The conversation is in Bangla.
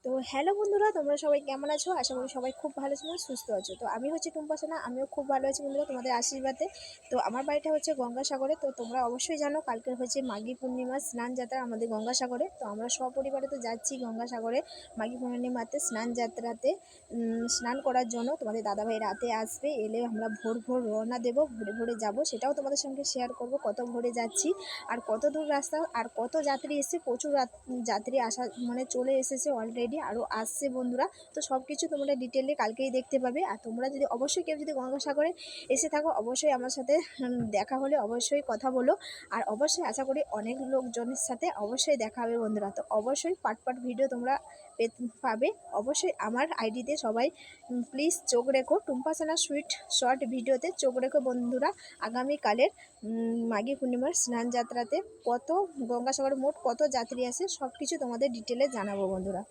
তো হ্যালো বন্ধুরা, তোমরা সবাই কেমন আছো? আশা করি সবাই খুব ভালো আছো, সুস্থ আছো। তো আমি হচ্ছে টুম্পা সোনা, আমিও খুব ভালো আছি বন্ধুরা, তোমাদের আশীর্বাদে। তো আমার বাড়িটা হচ্ছে গঙ্গাসাগরে। তো তোমরা অবশ্যই জানো কালকে হচ্ছে মাঘী পূর্ণিমা স্নান যাত্রা আমাদের গঙ্গাসাগরে। তো আমরা সপরিবারে তো যাচ্ছি গঙ্গাসাগরে মাঘী পূর্ণিমাতে স্নান যাত্রাতে স্নান করার জন্য। তোমাদের দাদাভাই রাতে আসবে, এলে আমরা ভোর ভোর রওনা দেবো, ভোরে ভোরে যাবো, সেটাও তোমাদের সঙ্গে শেয়ার করব কত ভোরে যাচ্ছি আর কত দূর রাস্তা আর কত যাত্রী এসে। প্রচুর যাত্রী আসা মানে চলে এসেছে অলরেডি, আরও আসছে বন্ধুরা। তো সব কিছু তোমরা ডিটেলে কালকেই দেখতে পাবে। আর তোমরা যদি অবশ্যই কেউ যদি গঙ্গাসাগরে এসে থাকো, অবশ্যই আমার সাথে দেখা হলে অবশ্যই কথা বলো। আর অবশ্যই আশা করি অনেক লোকজনের সাথে অবশ্যই দেখা হবে বন্ধুরা। তো অবশ্যই পার্ট পার্ট ভিডিও তোমরা পাবে। অবশ্যই আমার আইডিতে সবাই প্লিজ চোখ রেখো, টুম্পা সোনা সুইট শর্ট ভিডিওতে চোখ রেখো বন্ধুরা। আগামীকালের মাঘী পূর্ণিমার স্নান যাত্রাতে কত গঙ্গাসাগরে মোট কত যাত্রী আসে সব কিছু তোমাদের ডিটেলে জানাবো বন্ধুরা।